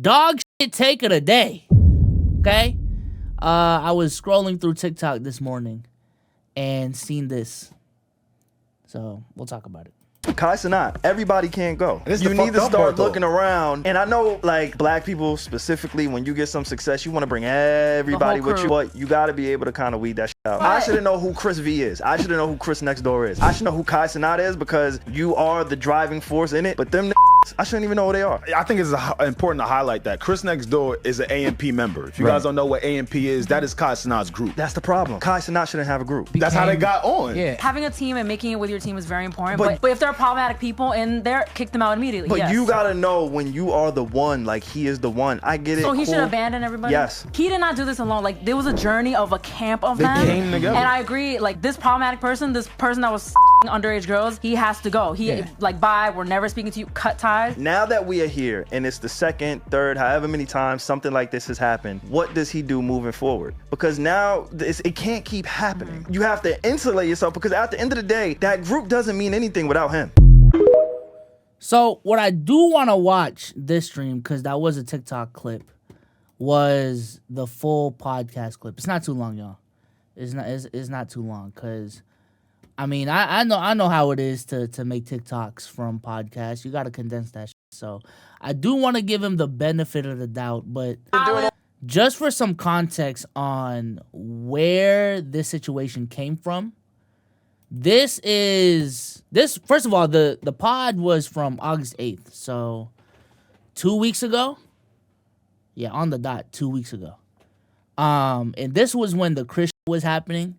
dog shit take of the day. Okay? I was scrolling through TikTok this morning and seen this. So we'll talk about it. Cenat, everybody can't go. You need to start looking around. And I know, like, black people specifically, when you get some success, you want to bring everybody with you. But you got to be able to kind of weed that shit out. I shouldn't know who Chris V is. I shouldn't know who Chris Next Door is. I should know who Cenat is because you are the driving force in it. But them I shouldn't even know who they are. I think it's important to highlight that Chris Next Door is an AMP member. If you guys don't know what AMP is, that is Cenat's group. That's the problem. Cenat shouldn't have a group. That's how they got on. Yeah. Having a team and making it with your team is very important. But if there are problematic people in there, kick them out immediately. But you gotta know when you are the one, like he is the one. I get it. So he should abandon everybody? Yes. He did not do this alone. Like, there was a journey of a camp of them. They came together. And I agree, like, this problematic person, this person that was underage girls, he has to go. Like, bye, we're never speaking to you, cut ties. Now that we are here and it's the second, third, however many times something like this has happened, what does he do moving forward? Because now it can't keep happening. You have to insulate yourself because at the end of the day, that group doesn't mean anything without him. So what I do want to watch this stream, because that was a TikTok clip, was the full podcast clip. It's not too long, y'all. It's not too long, because I mean, I know how it is to make TikToks from podcasts. You got to condense that shit. So I do want to give him the benefit of the doubt, but just for some context on where this situation came from, this first of all, the pod was from August 8th, so 2 weeks ago. Yeah, on the dot, 2 weeks ago. And this was when the Chris was happening.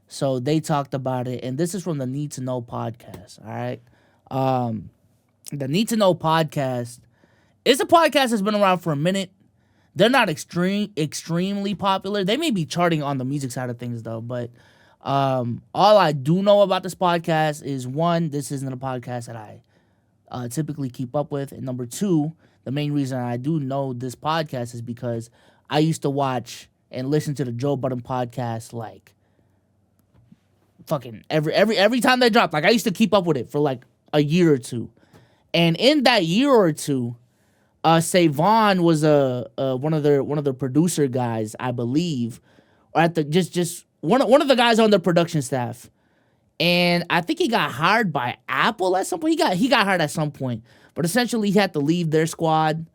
So they talked about it, and this is from the Need to Know podcast, all right? The Need to Know podcast is a podcast that's been around for a minute. They're not extremely popular. They may be charting on the music side of things, though, but all I do know about this podcast is, one, this isn't a podcast that I typically keep up with, and number two, the main reason I do know this podcast is because I used to watch and listen to the Joe Budden podcast like fucking every time they dropped. Like, I used to keep up with it for like a year or two, and in that year or two, Savon was one of their producer guys, I believe, or at the just one of the guys on the production staff, and I think he got hired by Apple at some point. He got hired at some point, but essentially he had to leave their squad,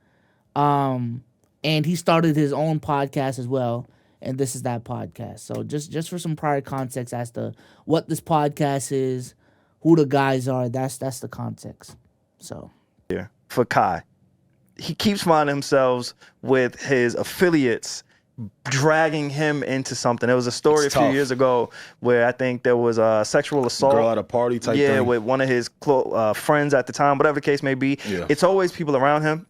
and he started his own podcast as well. And this is that podcast. So just for some prior context as to what this podcast is, who the guys are, that's the context. So for Kai, he keeps finding himself with his affiliates dragging him into something. There was a story a few years ago where I think there was a sexual assault. Girl at a party type thing. Yeah, with one of his friends at the time, whatever the case may be. Yeah. It's always people around him.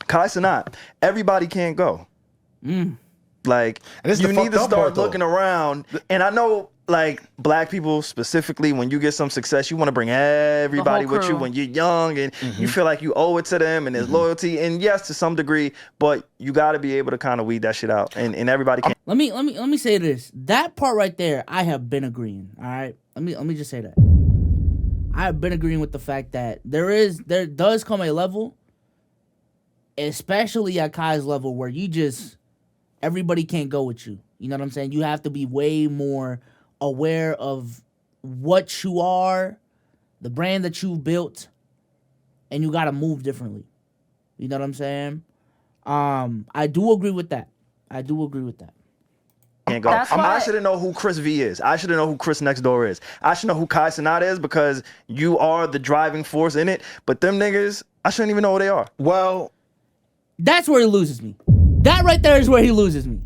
Cenat, everybody can't go. Like, you need to start looking around. And I know, like, black people specifically, when you get some success, you want to bring everybody with you when you're young and you feel like you owe it to them and there's loyalty. And yes, to some degree, but you got to be able to kind of weed that shit out. And everybody can. Let me say this. That part right there, I have been agreeing. All right. Let me just say that. I have been agreeing with the fact that there does come a level, especially at Kai's level, where everybody can't go with you. You know what I'm saying? You have to be way more aware of what you are, the brand that you've built, and you got to move differently. You know what I'm saying? I do agree with that. Can't go. I shouldn't know who Chris V is. I shouldn't know who Chris Next Door is. I should know who Cenat is because you are the driving force in it. But them niggas, I shouldn't even know who they are. Well, that's where he loses me. That right there is where he loses me.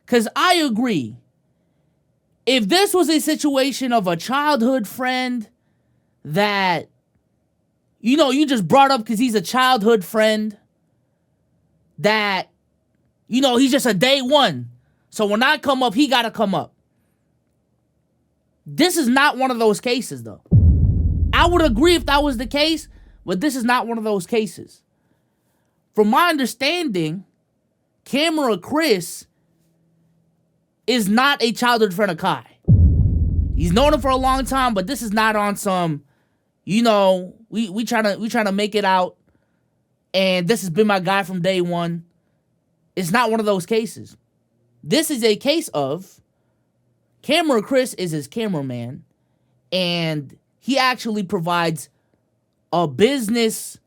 Because I agree. If this was a situation of a childhood friend that, you just brought up because he's a childhood friend, that, he's just a day one. So when I come up, he got to come up. This is not one of those cases, though. I would agree if that was the case, but this is not one of those cases. From my understanding, Camera Chris is not a childhood friend of Kai. He's known him for a long time, but this is not on some, we trying to make it out, and this has been my guy from day one. It's not one of those cases. This is a case of Camera Chris is his cameraman, and he actually provides business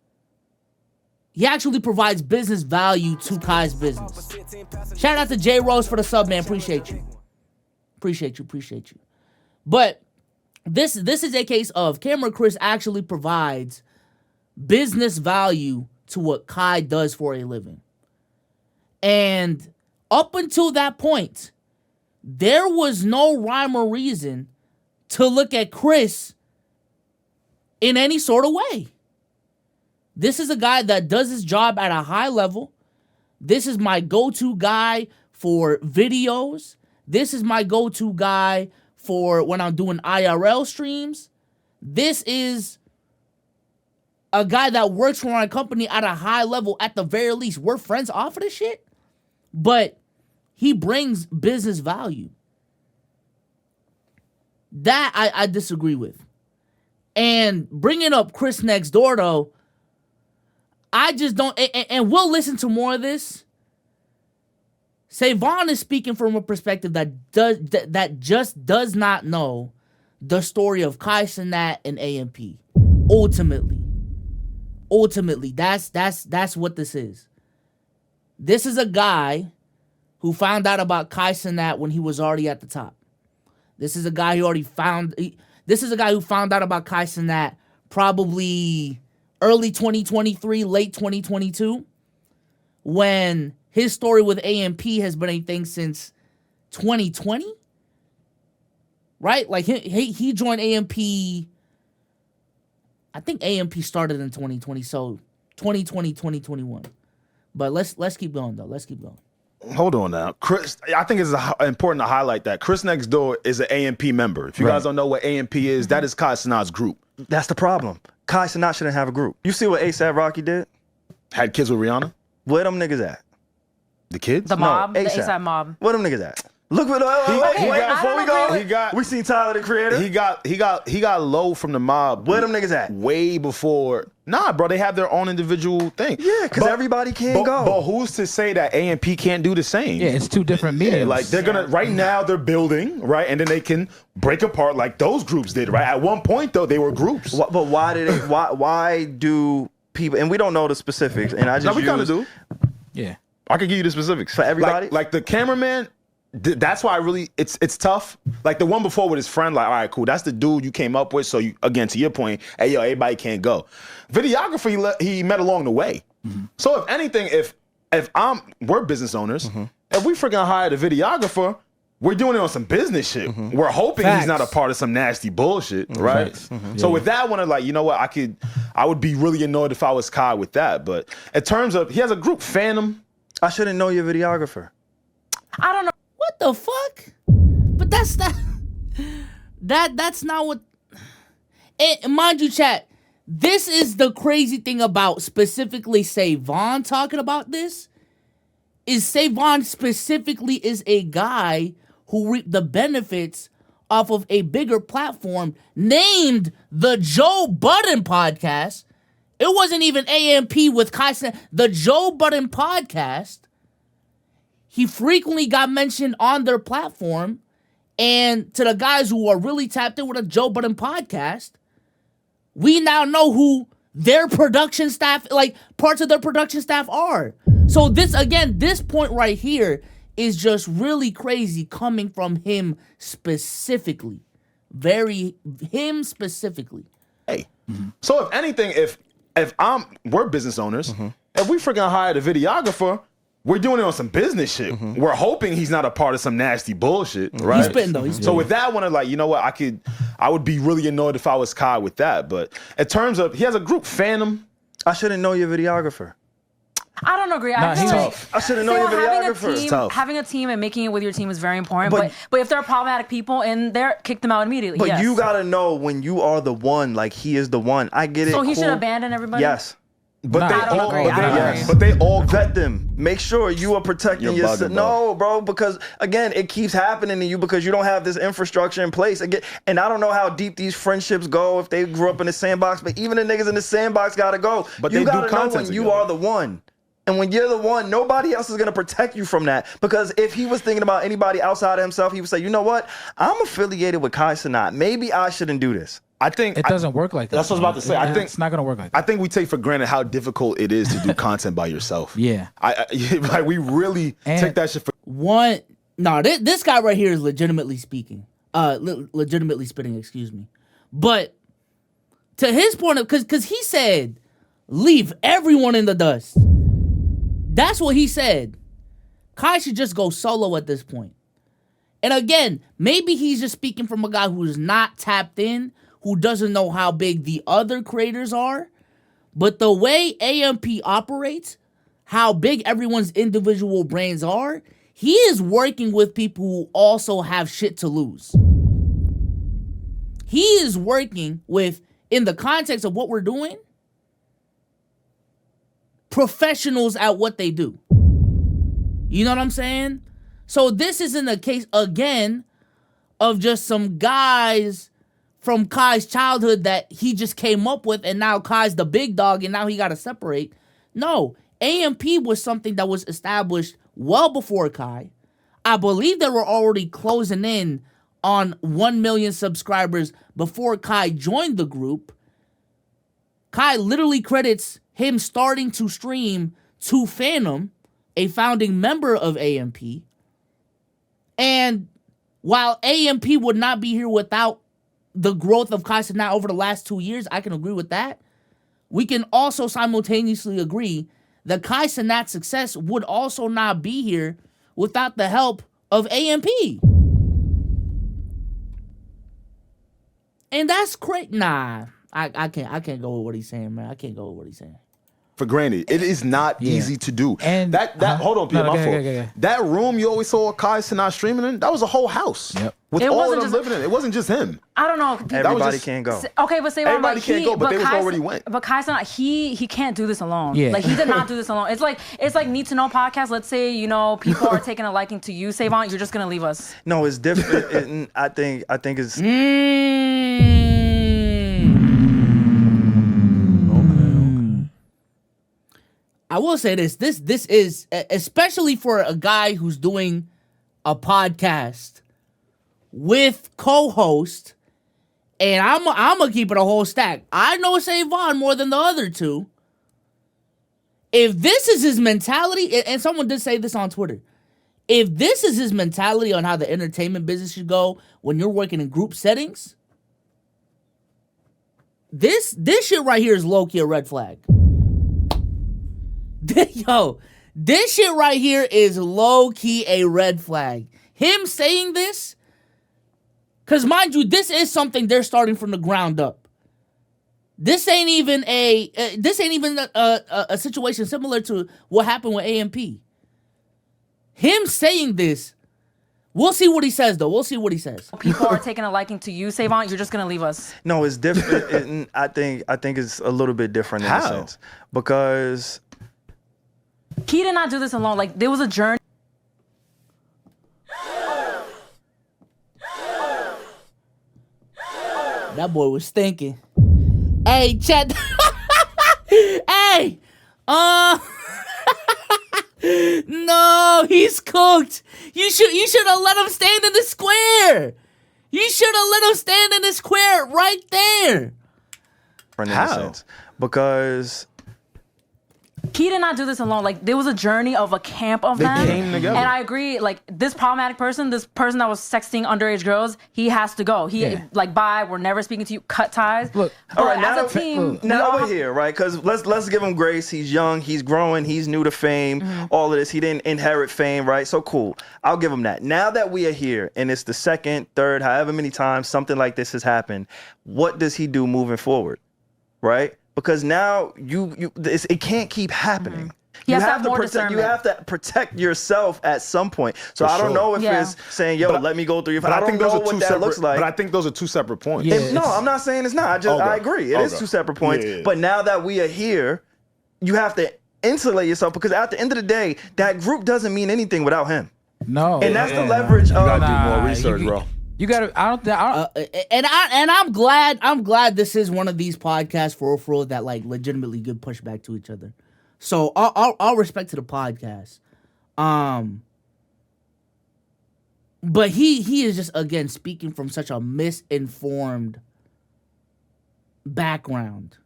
value to Kai's business. Shout out to J Rose for the sub, man. Appreciate you. But this is a case of Camera Chris actually provides business value to what Kai does for a living. And up until that point, there was no rhyme or reason to look at Chris in any sort of way. This is a guy that does his job at a high level. This is my go-to guy for videos. This is my go-to guy for when I'm doing IRL streams. This is a guy that works for my company at a high level. At the very least, we're friends off of this shit. But he brings business value. That I disagree with. And bringing up Chris Next Door, though, I just don't... And we'll listen to more of this. Savon is speaking from a perspective that just does not know the story of Kai Cenat and AMP. Ultimately, that's what this is. This is a guy who found out about Kai Cenat when he was already at the top. This is a guy who this is a guy who found out about Kai Cenat probably early 2023, late 2022, when his story with AMP has been a thing since 2020, right? Like he joined AMP. I think AMP started in 2020, so 2020, 2021. But let's keep going though. Let's keep going. Hold on now. Chris, I think it's important to highlight that Chris Next Door is an AMP member. If you guys don't know what AMP is, that is Kai Cenat's group. That's the problem. Kai Cenat shouldn't have a group. You see what A$AP Rocky did? Had kids with Rihanna? Where them niggas at? The kids? The mob, no, the A$AP mob. Where them niggas at? Look what we seen Tyler the Creator. He got low from the mob. Where them niggas at? Way before. Nah, bro, they have their own individual thing. Yeah, because everybody can't go. But who's to say that AMP can't do the same? Yeah, it's two different mediums. Yeah, like they're gonna right now they're building, right? And then they can break apart like those groups did, right? At one point though, they were groups. But why did they why do people, and we don't know the specifics, and I just we kinda do. Yeah. I can give you the specifics. For everybody? Like the cameraman. That's why it's tough. Like the one before with his friend, like, all right, cool. That's the dude you came up with. So you, again, to your point, hey, yo, everybody can't go. Videographer, he met along the way. Mm-hmm. So if anything, if we're business owners, if we freaking hired a videographer, we're doing it on some business shit. Mm-hmm. We're hoping he's not a part of some nasty bullshit, right? Mm-hmm. So with that one, like, you know what, I would be really annoyed if I was Kai with that. But in terms of, he has a group, Phantom. I shouldn't know your videographer. I don't know. What the fuck? But that's not what. And mind you, chat, this is the crazy thing about specifically Savon talking about this. Is Savon specifically is a guy who reaped the benefits off of a bigger platform named the Joe Budden Podcast. It wasn't even AMP with Kai Cenat. The Joe Budden Podcast. He frequently got mentioned on their platform. And to the guys who are really tapped in with a Joe Budden podcast, we now know who their production staff, like parts of their production staff are. So this point right here is just really crazy coming from him specifically. Him specifically. Hey, so if anything, if we're business owners, if we freaking hired a videographer, we're doing it on some business shit. We're hoping he's not a part of some nasty bullshit, right? He's spitting though. So with that one, like, you know what, I would be really annoyed if I was Kai with that. But in terms of, he has a group, Phantom. I shouldn't know your videographer. I don't agree. I feel like I shouldn't know your videographer. Having a team and making it with your team is very important. But if there are problematic people in there, kick them out immediately. But you gotta know when you are the one, like he is the one. I get it. So he should abandon everybody? Yes. But I but they all vet them. Make sure you are protecting yourself. No, bro, because again, it keeps happening to you because you don't have this infrastructure in place. Again, and I don't know how deep these friendships go if they grew up in the sandbox, but even the niggas in the sandbox gotta go. But you gotta know when you are the one. And when you're the one, nobody else is going to protect you from that. Because if he was thinking about anybody outside of himself, he would say, you know what? I'm affiliated with Kai Cenat. Maybe I shouldn't do this. I think it doesn't work like that. That's what I was about to say. I think it's not gonna work like that. I think we take for granted how difficult it is to do content by yourself. Yeah, like we really take that shit for this guy right here is legitimately speaking, legitimately spitting. Excuse me, but to his point of because he said, leave everyone in the dust. That's what he said. Kai should just go solo at this point. And again, maybe he's just speaking from a guy who's not tapped in, who doesn't know how big the other creators are. But the way AMP operates, how big everyone's individual brains are, he is working with people who also have shit to lose. He is working with, in the context of what we're doing, professionals at what they do. You know what I'm saying? So this isn't a case, again, of just some guys from Kai's childhood that he just came up with and now Kai's the big dog and now he got to separate. No, AMP was something that was established well before Kai. I believe they were already closing in on 1 million subscribers before Kai joined the group. Kai literally credits him starting to stream to Phantom, a founding member of AMP. And while AMP would not be here without the growth of Kai Cenat over the last 2 years, I can agree with that. We can also simultaneously agree that Kai Cenat's success would also not be here without the help of AMP. And that's crazy. Nah, I can't go with what he's saying, man. I can't go with what he's saying. For granted, it is not easy to do. And that hold on, Peter, my fault. That room you always saw Kai Cenat streaming in, that was a whole house. Yep. With all of them living in it. It wasn't just him. I don't know. Everybody can't go. Okay, but say everybody can't go, but they already went. But Kai Cenat, he can't do this alone. Yeah. Like he did not do this alone. It's like Need to Know podcast. Let's say people are taking a liking to you, Savon. You're just gonna leave us. No, it's different. I think it's. I will say this is, especially for a guy who's doing a podcast with co-host, and I'm gonna keep it a whole stack. I know Savon more than the other two. If this is his mentality, and someone did say this on Twitter, if this is his mentality on how the entertainment business should go when you're working in group settings, this shit right here is low-key a red flag. Yo, this shit right here is low-key a red flag. Him saying this, because mind you, this is something they're starting from the ground up. This ain't even a situation similar to what happened with AMP. Him saying this, we'll see what he says though. We'll see what he says. People are taking a liking to you, Savon. You're just gonna leave us. No, it's different. I think it's a little bit different in a sense because. He did not do this alone. Like, there was a journey. That boy was thinking. Hey, chat. Hey. No, he's cooked. You should have let him stand in the square. You should have let him stand in the square right there. How? Because he did not do this alone. Like, there was a journey of a camp of them. They came together. And I agree, like, this problematic person, this person that was sexting underage girls, he has to go. Like, bye, we're never speaking to you, cut ties. Look, all right, now, as a team, now we're here, right? Because let's give him grace. He's young, he's growing, he's new to fame, all of this. He didn't inherit fame, right? So cool. I'll give him that. Now that we are here, and it's the second, third, however many times something like this has happened, what does he do moving forward, right? Because now it can't keep happening. You have to protect yourself at some point. So I don't know if it's saying, yo, let me go through your. But I don't know what that looks like. But I think those are two separate points. No, I'm not saying it's not. I agree. It is two separate points. But now that we are here, you have to insulate yourself because at the end of the day, that group doesn't mean anything without him. No, and that's the leverage of. You gotta do more research, bro. You gotta. I don't think. And I'm glad. I'm glad this is one of these podcasts for real that like legitimately give pushback to each other. So all respect to the podcast. But he is just again speaking from such a misinformed background.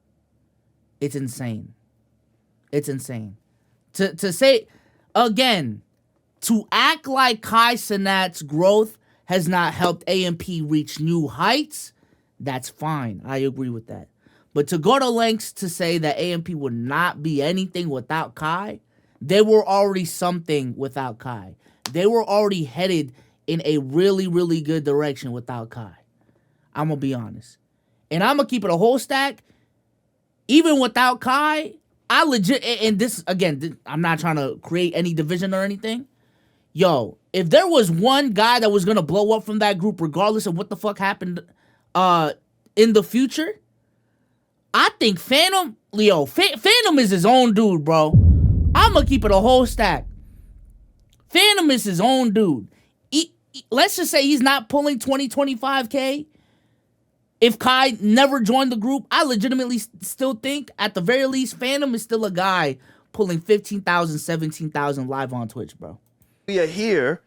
It's insane. It's insane. To say again, to act like Kai Cenat's growth has not helped AMP reach new heights, that's fine. I agree with that. But to go to lengths to say that AMP would not be anything without Kai, they were already something without Kai. They were already headed in a really, really good direction without Kai. I'm going to be honest. And I'm going to keep it a whole stack. Even without Kai, I legit, and this, again, I'm not trying to create any division or anything. Yo, if there was one guy that was going to blow up from that group, regardless of what the fuck happened in the future, I think Phantom is his own dude, bro. I'm going to keep it a whole stack. Phantom is his own dude. Let's just say he's not pulling 20, 25K. If Kai never joined the group, I legitimately still think, at the very least, Phantom is still a guy pulling 15,000, 17,000 live on Twitch, bro. We are here.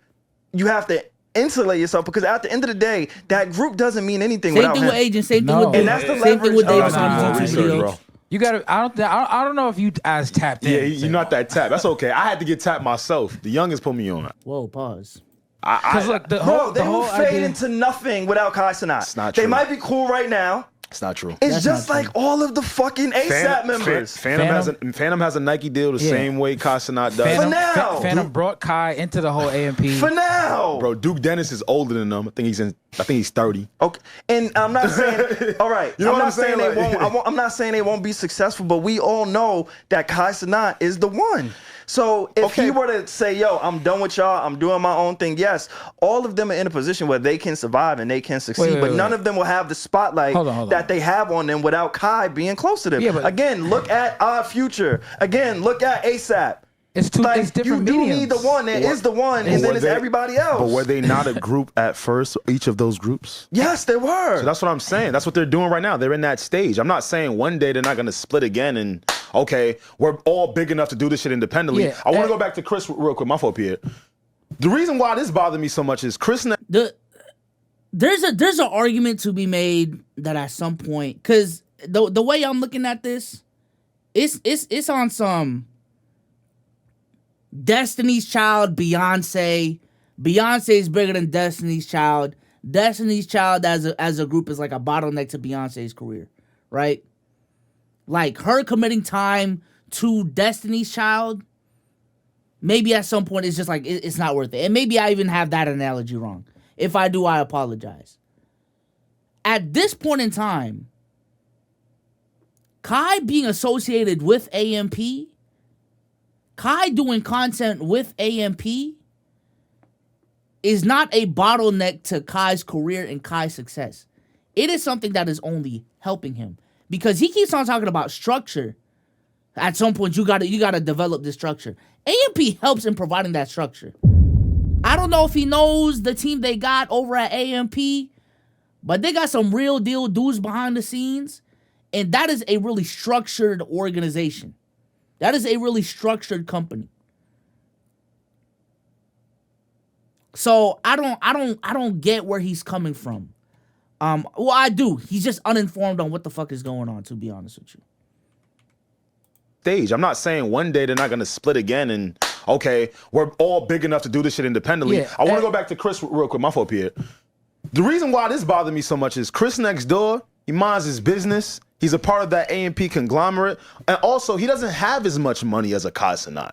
You have to insulate yourself because at the end of the day, that group doesn't mean anything without him. Same thing with Agent. Same thing with and that's the same thing with Davis on YouTube videos. bro. You gotta. I don't know if you as tapped in. Yeah, you're not that tapped. That's okay. I had to get tapped myself. The youngest put me on. Whoa, pause. Because look, they will fade into nothing without Kai Cenat. It's not true. They might be cool right now. It's not true. It's just like all of the fucking ASAP members. Phantom has a Nike deal the same way Kai Cenat does. For now. Phantom brought Kai into the whole AMP. For now. Bro, Duke Dennis is older than them. I think he's 30. Okay. And I'm not saying all right. You know what I'm saying? I'm not saying they won't be successful, but we all know that Kai Cenat is the one. So if he were to say, yo, I'm done with y'all, I'm doing my own thing, yes, all of them are in a position where they can survive and they can succeed, but none of them will have the spotlight that they have on them without Kai being close to them. Yeah, again, look at our future. Again, look at ASAP. It's different you mediums. do need the one. There is the one, and then it's everybody else. But were they not a group at first, each of those groups? Yes, they were. So that's what I'm saying. That's what they're doing right now. They're in that stage. I'm not saying one day they're not going to split again and, okay, we're all big enough to do this shit independently. Yeah, I want to go back to Chris real quick. My fault, Pierre. The reason why this bothered me so much is Chris... There's an argument to be made that at some point, because the way I'm looking at this, it's on some... Destiny's Child, Beyonce. Beyonce is bigger than Destiny's Child. Destiny's Child as a group is like a bottleneck to Beyonce's career, right? Like her committing time to Destiny's Child, maybe at some point it's just like it's not worth it. And maybe I even have that analogy wrong. If I do, I apologize. At this point in time, Kai being associated with AMP, Kai doing content with AMP is not a bottleneck to Kai's career and Kai's success. It is something that is only helping him because he keeps on talking about structure. At some point, you gotta develop this structure. AMP helps in providing that structure. I don't know if he knows the team they got over at AMP, but they got some real deal dudes behind the scenes, and that is a really structured organization. That is a really structured company. So I don't get where he's coming from. Well, I do. He's just uninformed on what the fuck is going on, to be honest with you. Stage. I'm not saying one day they're not going to split again and, okay, we're all big enough to do this shit independently. Yeah, I want to go back to Chris real quick. My fault, Pierre. The reason why this bothered me so much is Chris next door, he minds his business. He's a part of that AMP conglomerate. And also, he doesn't have as much money as a Kai Cenat.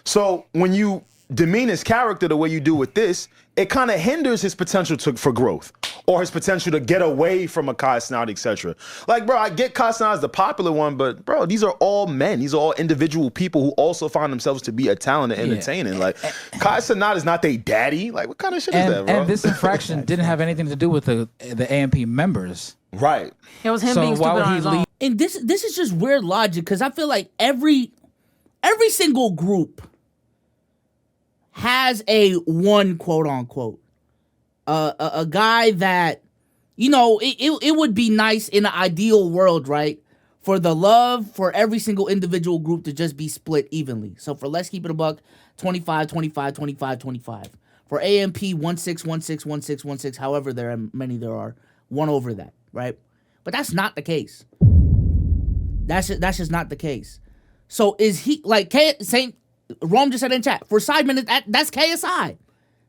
So when you demean his character the way you do with this, it kind of hinders his potential for growth. or his potential to get away from a Kai Cenat, etc. Like, bro, I get Kai Cenat as the popular one, but bro, these are all men. These are all individual people who also find themselves to be a talent and entertaining. Like, Kai Cenat is not their daddy. Like, what kind of shit is that, bro? And this infraction didn't have anything to do with the AMP members. Right. It was him being stupid on his own. And this is just weird logic, because I feel like every single group has a one, quote unquote, a guy that, you know, it would be nice in an ideal world, right, for the love for every single individual group to just be split evenly. So for Let's Keep It a Buck, 25, 25, 25, 25. For AMP, 16, 16, 16, 16, however many there are, one over that, right? But that's not the case. That's just not the case. So is he, like, Rome just said in chat, for Sidemen, that's KSI.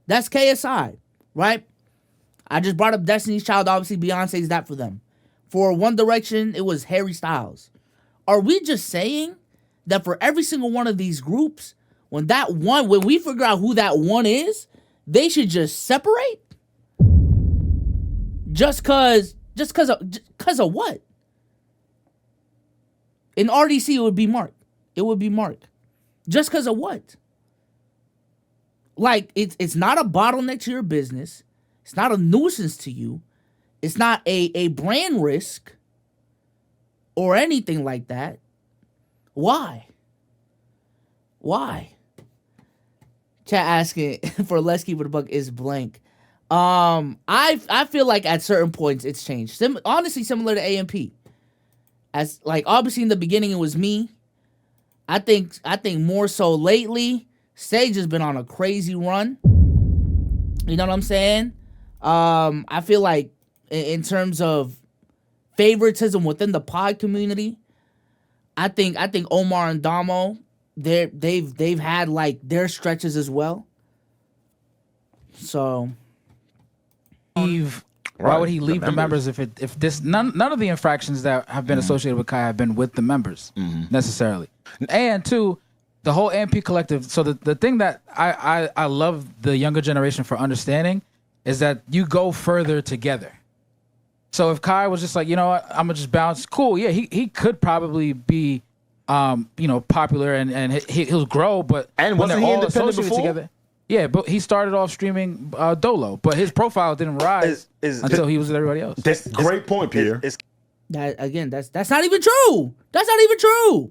That's KSI, right? I just brought up Destiny's Child. Obviously, Beyonce's that for them. For One Direction, it was Harry Styles. Are we just saying that for every single one of these groups, when we figure out who that one is, they should just separate? Just cause of what? In RDC, it would be Mark. It would be Mark. Just because of what? Like, it's not a bottleneck to your business. It's not a nuisance to you. It's not a brand risk or anything like that. Why? Chat asking for Let's Keep It a Buck is blank. I feel like at certain points it's changed. Honestly, similar to AMP. As, like, obviously in the beginning it was me. I think more so lately, Sage has been on a crazy run. You know what I'm saying? I feel like in terms of favoritism within the pod community, I think Omar and Damo, they've had like their stretches as well. So why would he leave the members if this none of the infractions that have been associated with Kai have been with the members necessarily? And two, the whole AMP collective. So the thing that I love the younger generation for understanding is that you go further together. So if Kai was just like, you know what, I'm gonna just bounce, cool, yeah, he could probably be popular and he'll grow, but and when wasn't they're he all independent associated before? together. Yeah, but he started off streaming Dolo, but his profile didn't rise until he was with everybody else. That's great point, Pierre. That's not even true. That's not even true.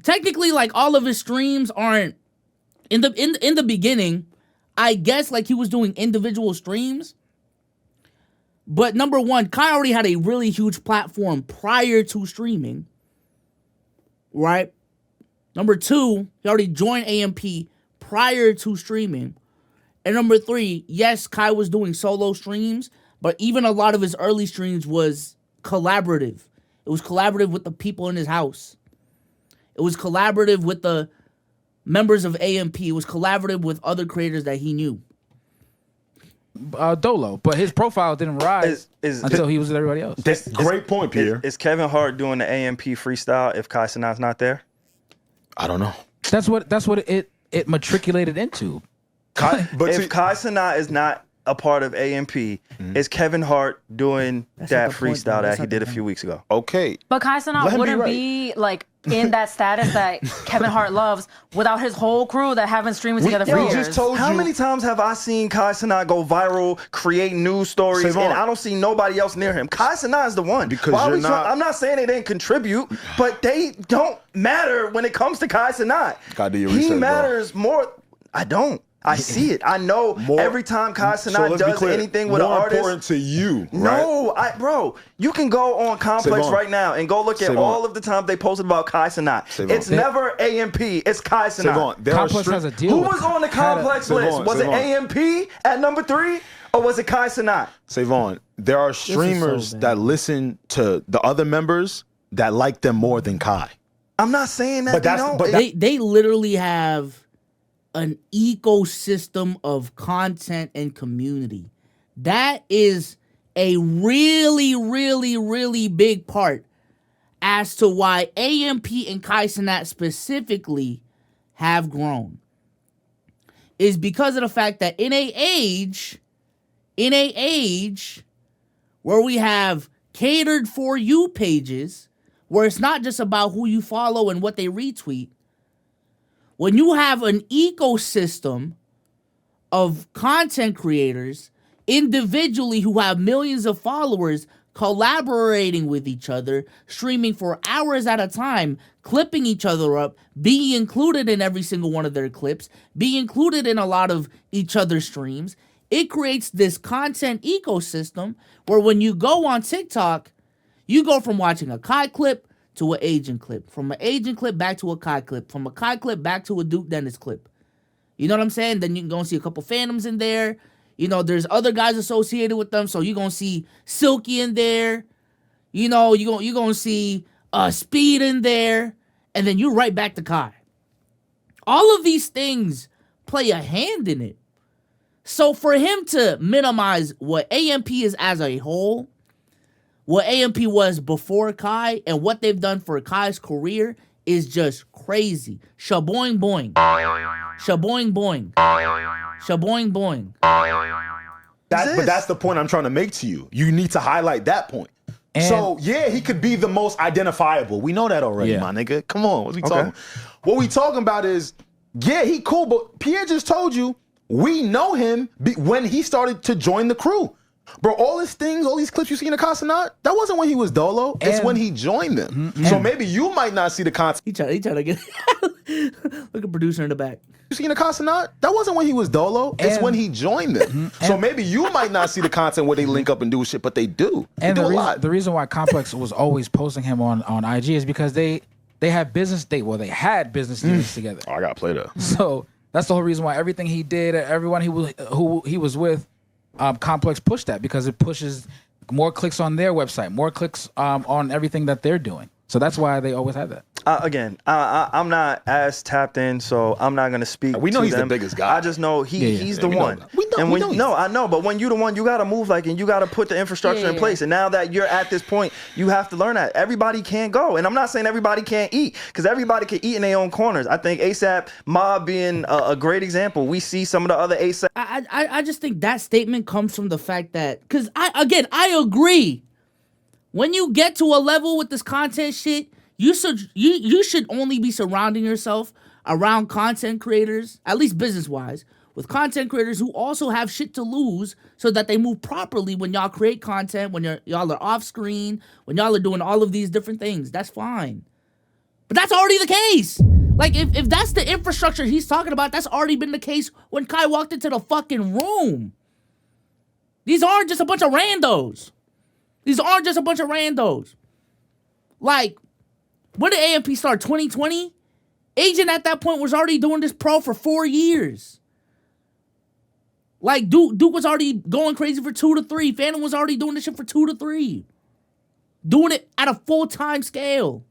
Technically, like, all of his streams aren't in the beginning. I guess like he was doing individual streams. But number one, Kai already had a really huge platform prior to streaming. Right? Number two, he already joined AMP prior to streaming. And number three, yes, Kai was doing solo streams, but even a lot of his early streams was collaborative. It was collaborative with the people in his house. It was collaborative with the members of AMP. It was collaborative with other creators that he knew. Dolo, but his profile didn't rise until he was with everybody else. That's great point, Pierre. Is Kevin Hart doing the AMP freestyle if Kai Cenat's not there? I don't know. That's what it matriculated into. If Kai Cenat is not a part of AMP, is Kevin Hart doing that freestyle that he did a few weeks ago? Okay. But Kai Cenat wouldn't be like in that status that Kevin Hart loves without his whole crew that have been streaming together for years. How many times have I seen Kai Cenat go viral, create news stories, and I don't see nobody else near him? Kai Cenat is the one. Because I'm not saying they didn't contribute, but they don't matter when it comes to Kai Cenat. He matters more. I don't. I see it. I know every time Kai Cenat does anything with an artist. More important to you, right? No, bro, you can go on Complex right now and go look at all of the times they posted about Kai Cenat. It's never AMP. It's Kai Cenat. Complex has a deal. Who was on the Complex list? Was it AMP at number 3 or was it Kai Cenat? Savon, there are streamers that listen to the other members that like them more than Kai. I'm not saying that they don't. They literally have an ecosystem of content and community. That is a really, really, really big part as to why AMP and Kai Cenat specifically have grown. is because of the fact that in a age where we have catered for you pages, where it's not just about who you follow and what they retweet, when you have an ecosystem of content creators individually who have millions of followers collaborating with each other, streaming for hours at a time, clipping each other up, being included in every single one of their clips, being included in a lot of each other's streams, it creates this content ecosystem where when you go on TikTok, you go from watching a Kai clip to an Agent clip, from an Agent clip back to a Kai clip, from a Kai clip back to a Duke Dennis clip. You know what I'm saying? Then you can go and see a couple Phantoms in there. You know, there's other guys associated with them, so you're going to see Silky in there. You know, you're going to see Speed in there. And then you're right back to Kai. All of these things play a hand in it. So for him to minimize what AMP is as a whole, what AMP was before Kai, and what they've done for Kai's career is just crazy. Shaboing boing. Shaboing boing. Shaboing boing. But that's the point I'm trying to make to you. You need to highlight that point. And so, yeah, he could be the most identifiable. We know that already, my nigga. Come on. What we talking? What we talking about is, yeah, he cool, but Pierre just told you, we know him when he started to join the crew. Bro, all these things, all these clips you see in the Cenat, that wasn't when he was Dolo. It's when he joined them. So maybe you might not see the content. He trying to get... Look at producer in the back. You see in the Cenat, that wasn't when he was Dolo. It's when he joined them. So maybe you might not see the content where they link up and do shit, but they do. And the reason why Complex was always posting him on IG is because they had business. They had business dealings together. Oh, I gotta play that. So that's the whole reason why everything he did, everyone who he was with, Complex pushed that, because it pushes more clicks on their website, more clicks on everything that they're doing. So that's why they always had that. Again, I'm not as tapped in, so I'm not gonna speak. We know to he's them. the biggest guy. I just know he's the one. I know, but when you're the one, you gotta move and you gotta put the infrastructure in place. And now that you're at this point, you have to learn that everybody can't go. And I'm not saying everybody can't eat, because everybody can eat in their own corners. I think ASAP Mob being a great example. We see some of the other ASAP. I just think that statement comes from the fact that, because I agree. When you get to a level with this content shit, you should only be surrounding yourself around content creators, at least business-wise, with content creators who also have shit to lose, so that they move properly when y'all create content, when y'all are off screen, when y'all are doing all of these different things. That's fine. But that's already the case. Like, if that's the infrastructure he's talking about, that's already been the case when Kai walked into the fucking room. These aren't just a bunch of randos. These aren't just a bunch of randos. Like, when did AMP start? 2020? Agent at that point was already doing this pro for 4 years. Like, Duke was already going crazy for 2 to 3. Phantom was already doing this shit for 2 to 3. Doing it at a full-time scale.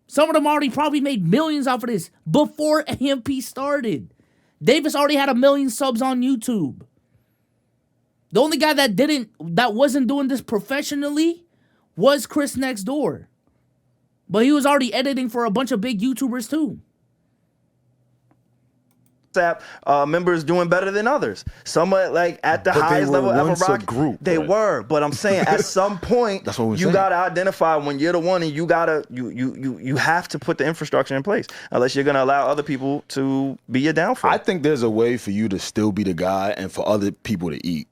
Some of them already probably made millions off of this before AMP started. Davis already had 1 million subs on YouTube. The only guy that wasn't doing this professionally was Chris Next Door. But he was already editing for a bunch of big YouTubers too. Members doing better than others. Some like at the highest level ever rock. They were, but I'm saying at some point you gotta identify when you're the one, and you have to put the infrastructure in place, unless you're gonna allow other people to be your downfall. I think there's a way for you to still be the guy and for other people to eat.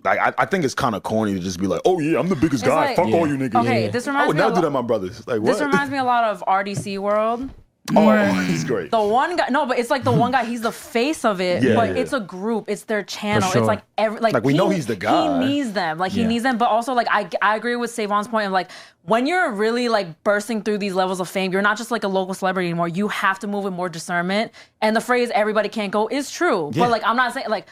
Like, I think it's kind of corny to just be like, oh yeah, I'm the biggest guy. Fuck all you niggas. Okay, this reminds me. I would never do that, my brothers. Like, what? This reminds me a lot of RDC World. Oh, he's great. The one guy, no, but it's like the one guy. He's the face of it, but it's a group. It's their channel. Sure. It's like we know he's the guy. He needs them. Like he needs them. But also, like I agree with Savon's point of like, when you're really like bursting through these levels of fame, you're not just like a local celebrity anymore. You have to move with more discernment. And the phrase "everybody can't go" is true. But like, I'm not saying like.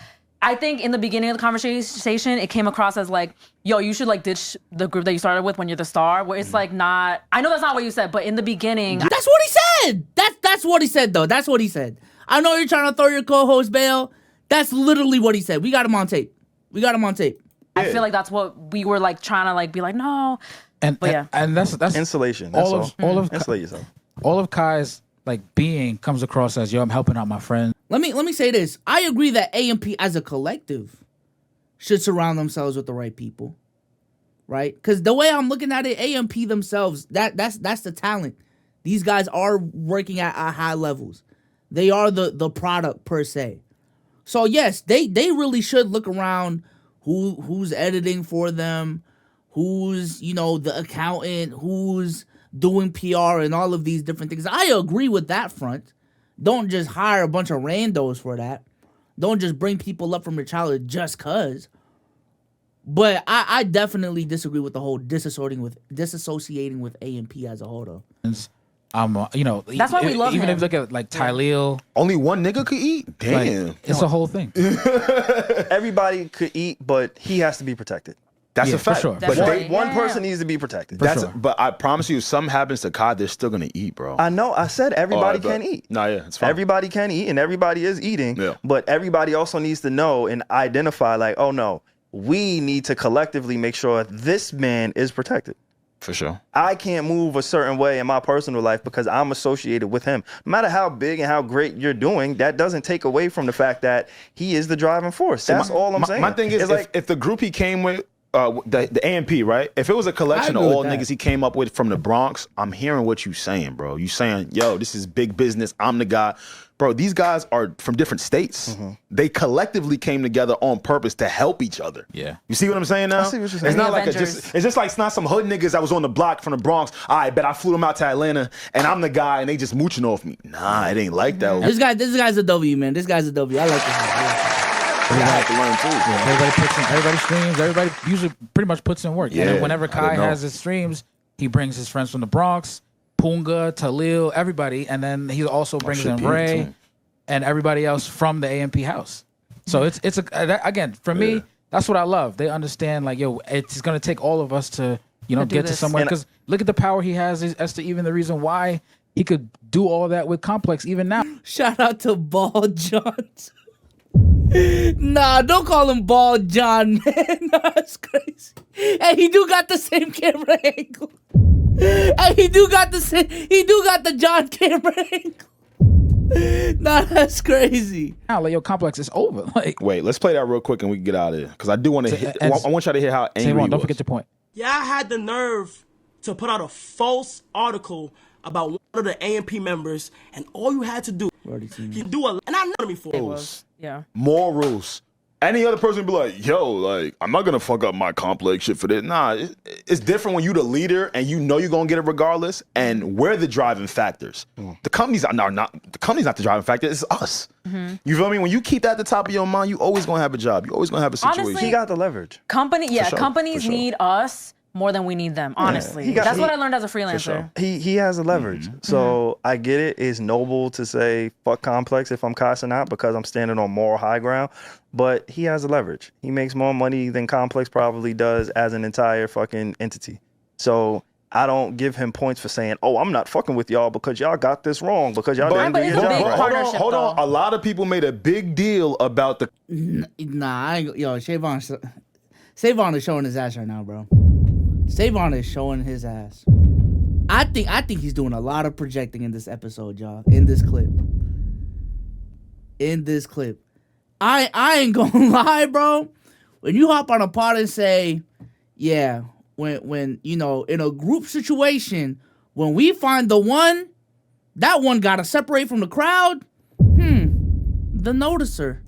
I think in the beginning of the conversation, it came across as like, yo, you should like ditch the group that you started with when you're the star, where it's like not, I know that's not what you said, but in the beginning. That's what he said. That's what he said, though. That's what he said. I know you're trying to throw your co-host bail. That's literally what he said. We got him on tape. I feel like that's what we were like trying to like be like, no. And that's insulation. That's all of insulate yourself. All of Kai's like being comes across as, yo, I'm helping out my friend. let me say this. I agree that AMP as a collective should surround themselves with the right people, right? Because the way I'm looking at it, AMP themselves, that's the talent. These guys are working at high levels. They are the product per se. So yes, they really should look around who's editing for them, who's, the accountant, who's doing PR and all of these different things. I agree with that front. Don't just hire a bunch of randos for that. Don't just bring people up from your childhood just cause. But I definitely disagree with the whole disassociating with AMP as a whole though. That's why we love even him. if you look at like Tyleel, only one nigga could eat. Damn, like, it's a whole thing. Everybody could eat, but he has to be protected. That's a fact. For sure. But One person needs to be protected. But I promise you, if something happens to Kai, they're still gonna eat, bro. I know. I said everybody can eat. No, yeah, it's fine. Everybody can eat, and everybody is eating. Yeah. But everybody also needs to know and identify, like, oh no, we need to collectively make sure this man is protected. For sure. I can't move a certain way in my personal life because I'm associated with him. No matter how big and how great you're doing, that doesn't take away from the fact that he is the driving force. That's all I'm saying. My thing is, if the group he came with, the AMP, right? If it was a collection of all niggas he came up with from the Bronx, I'm hearing what you saying, bro. You saying, yo, this is big business. I'm the guy. Bro, these guys are from different states. Mm-hmm. They collectively came together on purpose to help each other. Yeah. You see what I'm saying now? I see what you're saying. It's not like it's just like it's not some hood niggas that was on the block from the Bronx. I bet I flew them out to Atlanta and I'm the guy and they just mooching off me. Nah, it ain't like that. This guy's a W, man. This guy's a W. I like this guy. I have to learn too. Yeah. Everybody streams. Everybody usually pretty much puts in work. Yeah, and then whenever Kai has his streams, he brings his friends from the Bronx, Punga, Tyleel, everybody, and then he also brings in Ray and everybody else from the AMP house. So it's again for me. That's what I love. They understand like, yo, it's gonna take all of us to get to somewhere. Because look at the power he has as to even the reason why he could do all that with Complex even now. Shout out to Ball John. Nah, don't call him Bald John, man. Nah, that's crazy. And he do got the same camera angle. And he do got the John camera angle. Nah, that's crazy. Now, like, yo, Complex is over. Like, wait, let's play that real quick and we can get out of here. Because I do want to I want y'all to hear how angry he was. Don't forget your point. Y'all had the nerve to put out a false article about one of the AMP members, and all you had to do, you do a, and I know me for rules. Yeah. Morals. Any other person would be like, yo, like, I'm not gonna fuck up my Complex shit for this. Nah, it's different when you the leader and you know you're gonna get it regardless, and we're the driving factors. The company's not the driving factor, it's us. Mm-hmm. You feel me? When you keep that at the top of your mind, you always gonna have a job. You always gonna have a situation. Honestly, he got the leverage. Companies need us more than we need them, honestly. That's what I learned as a freelancer. Sure. He has a leverage. Mm-hmm. So I get it. It's noble to say fuck Complex if I'm Cenat because I'm standing on moral high ground. But he has a leverage. He makes more money than Complex probably does as an entire fucking entity. So I don't give him points for saying, oh, I'm not fucking with y'all because y'all got this wrong because y'all didn't do your job right. Hold on. A lot of people made a big deal about the... Nah, Savon is showing his ass right now, bro. Savon is showing his ass. I think he's doing a lot of projecting in this episode, y'all. In this clip. I ain't gonna lie, bro. When you hop on a pod and say, yeah, when in a group situation, when we find the one, that one gotta separate from the crowd. The noticer.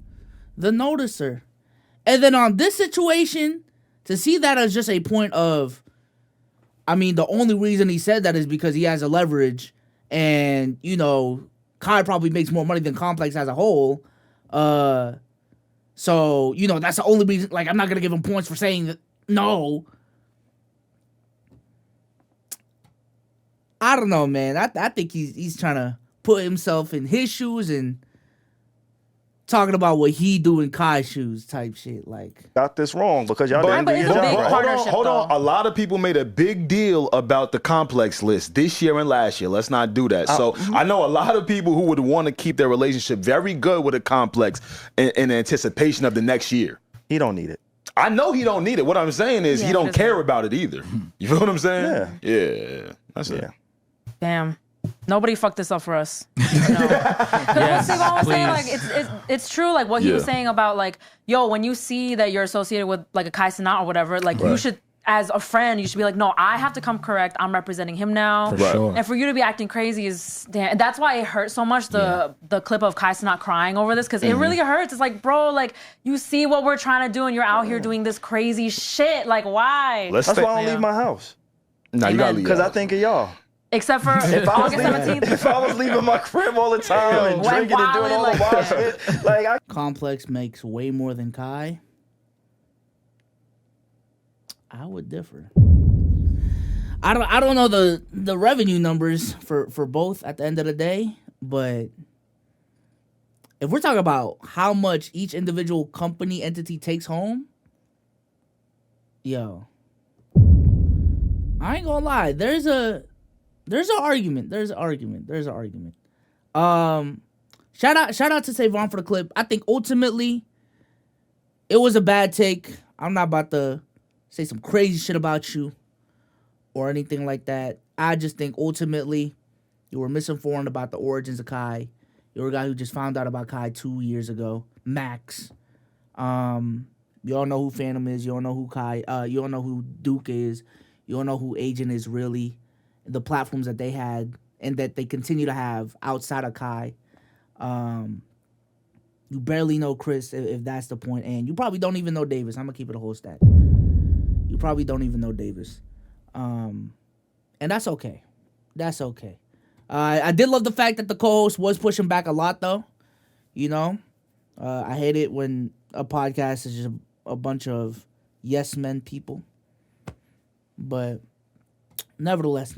And then on this situation, to see that as just a point of, the only reason he said that is because he has a leverage and, Kai probably makes more money than Complex as a whole. So, that's the only reason, like, I'm not going to give him points for saying that, no. I don't know, man. I think he's trying to put himself in his shoes and talking about what he do in Kai's shoes type shit. Like, got this wrong because y'all didn't do your job. Hold on. A lot of people made a big deal about the Complex list this year and last year. Let's not do that. So I know a lot of people who would want to keep their relationship very good with a Complex in anticipation of the next year. He don't need it. I know he don't need it. What I'm saying is he don't care about it either. You feel what I'm saying? Yeah. That's it. Damn. Nobody fucked this up for us. You know? Yes, What was saying, please. like, it's true. Like what he was saying about like, yo, when you see that you're associated with like a Kai Cenat or whatever, like you should, as a friend, you should be like, no, I have to come correct. I'm representing him now. For sure. And for you to be acting crazy is damn. And that's why it hurt so much, the clip of Kai Cenat crying over this, because it really hurts. It's like, bro, like you see what we're trying to do and you're out here doing this crazy shit. Like why? That's why I don't leave my house. No, you gotta leave. Because I think of y'all. Except for August 17th. If I was leaving my crib all the time and drinking and doing all the wild shit, like Complex makes way more than Kai. I would differ. I don't know the revenue numbers for both at the end of the day, but if we're talking about how much each individual company entity takes home, yo, I ain't gonna lie. There's an argument. Shout out to Savon for the clip. I think ultimately it was a bad take. I'm not about to say some crazy shit about you or anything like that. I just think ultimately you were misinformed about the origins of Kai. You're a guy who just found out about Kai 2 years ago, max. You all know who Phantom is. You all know who Kai. You all know who Duke is. You all know who Agent is really. The platforms that they had and that they continue to have outside of Kai. You barely know Chris, if that's the point, and you probably don't even know Davis. I'm gonna keep it a whole stat. You probably don't even know Davis, and that's okay. That's okay. I did love the fact that the co-host was pushing back a lot, though. You know, I hate it when a podcast is just a bunch of yes men people, but nevertheless.